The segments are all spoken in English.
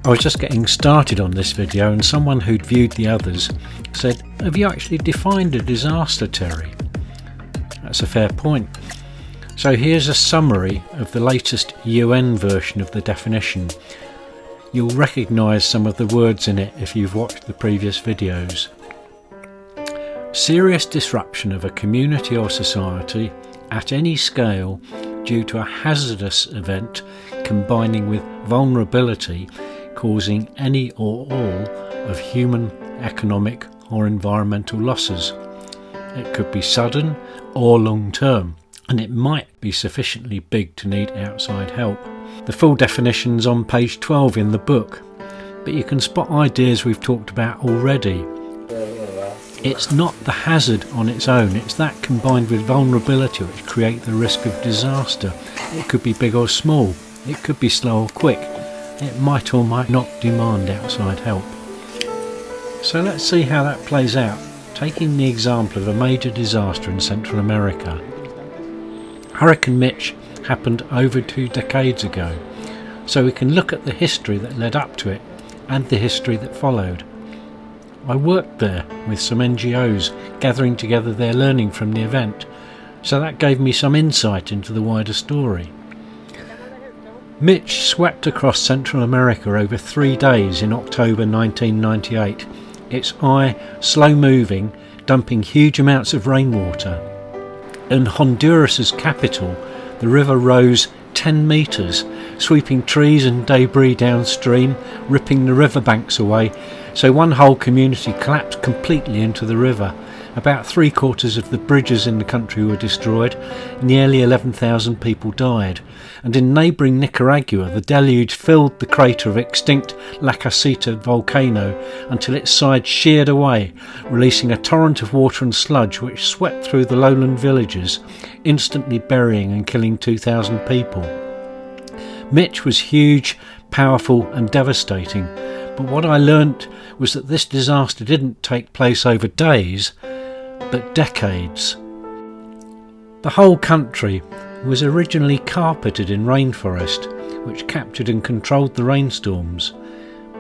I was just getting started on this video and someone who'd viewed the others said, "Have you actually defined a disaster, Terry?" That's a fair point. So here's a summary of the latest UN version of the definition. You'll recognise some of the words in it if you've watched the previous videos. Serious disruption of a community or society at any scale due to a hazardous event combining with vulnerability causing any or all of human, economic or environmental losses. It could be sudden or long term, and it might be sufficiently big to need outside help. The full definition's on page 12 in the book, but you can spot ideas we've talked about already. It's not the hazard on its own, it's that combined with vulnerability which create the risk of disaster. It could be big or small, it could be slow or quick, it might or might not demand outside help. So let's see how that plays out, taking the example of a major disaster in Central America. Hurricane Mitch happened over 2 decades ago, so we can look at the history that led up to it and the history that followed. I worked there with some NGOs gathering together their learning from the event, so that gave me some insight into the wider story. Mitch swept across Central America over 3 days in October 1998, its eye slow moving, dumping huge amounts of rainwater. In Honduras's capital, the river rose 10 metres, sweeping trees and debris downstream, ripping the riverbanks away, so one whole community collapsed completely into the river. About 3/4 of the bridges in the country were destroyed, nearly 11,000 people died, and in neighbouring Nicaragua the deluge filled the crater of extinct La Casita volcano until its side sheared away, releasing a torrent of water and sludge which swept through the lowland villages, instantly burying and killing 2,000 people. Mitch was huge, powerful and devastating, but what I learnt was that this disaster didn't take place over days, but decades. The whole country was originally carpeted in rainforest, which captured and controlled the rainstorms,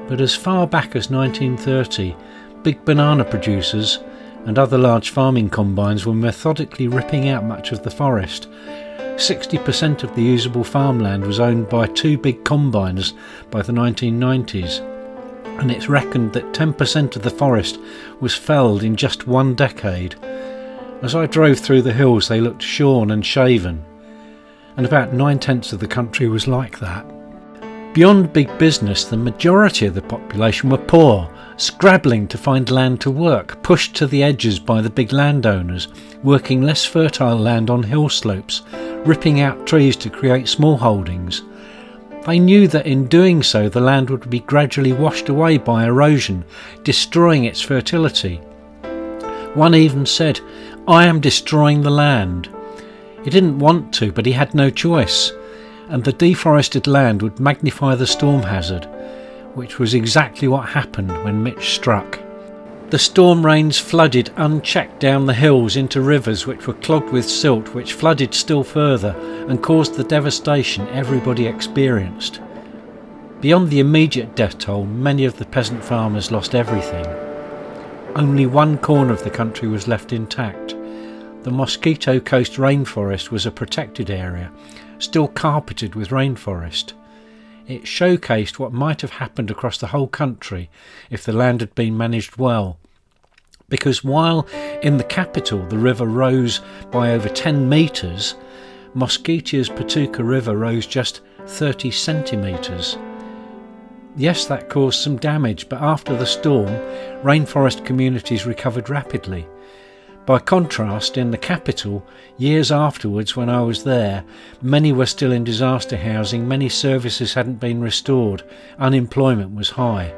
but as far back as 1930, big banana producers and other large farming combines were methodically ripping out much of the forest. 60% of the usable farmland was owned by 2 big combiners by the 1990s, and it's reckoned that 10% of the forest was felled in just 1 decade. As I drove through the hills they looked shorn and shaven, and about 9/10 of the country was like that. Beyond big business, the majority of the population were poor, scrabbling to find land to work, pushed to the edges by the big landowners, working less fertile land on hill slopes, ripping out trees to create small holdings. They knew that in doing so the land would be gradually washed away by erosion, destroying its fertility. One even said, "I am destroying the land." He didn't want to, but he had no choice, and the deforested land would magnify the storm hazard, which was exactly what happened when Mitch struck. The storm rains flooded unchecked down the hills into rivers which were clogged with silt, which flooded still further and caused the devastation everybody experienced. Beyond the immediate death toll, many of the peasant farmers lost everything. Only one corner of the country was left intact. The Mosquito Coast rainforest was a protected area, still carpeted with rainforest. It showcased what might have happened across the whole country if the land had been managed well. Because while in the capital the river rose by over 10 metres, Mosquito's Patuca River rose just 30 centimetres. Yes, that caused some damage, but after the storm, rainforest communities recovered rapidly. By contrast, in the capital, years afterwards when I was there, many were still in disaster housing, many services hadn't been restored, unemployment was high.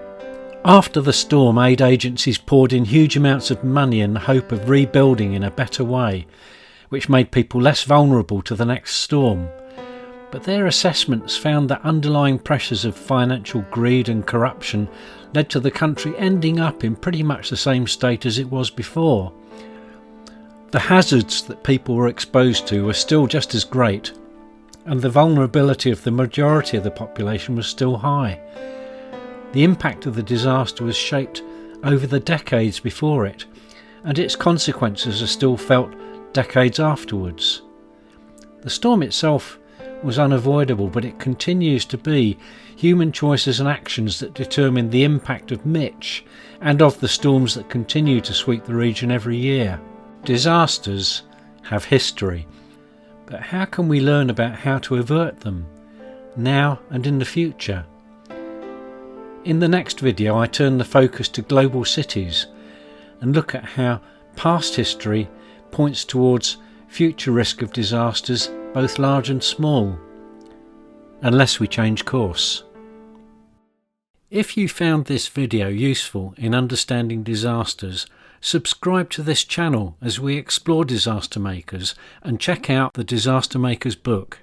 After the storm, aid agencies poured in huge amounts of money in the hope of rebuilding in a better way, which made people less vulnerable to the next storm. But their assessments found that underlying pressures of financial greed and corruption led to the country ending up in pretty much the same state as it was before. The hazards that people were exposed to were still just as great, and the vulnerability of the majority of the population was still high. The impact of the disaster was shaped over the decades before it, and its consequences are still felt decades afterwards. The storm itself was unavoidable, but it continues to be human choices and actions that determine the impact of Mitch and of the storms that continue to sweep the region every year. Disasters have history, but how can we learn about how to avert them, now and in the future? In the next video I turn the focus to global cities and look at how past history points towards future risk of disasters, both large and small, unless we change course. If you found this video useful in understanding disasters, subscribe to this channel as we explore disaster makers and check out the Disaster Makers book.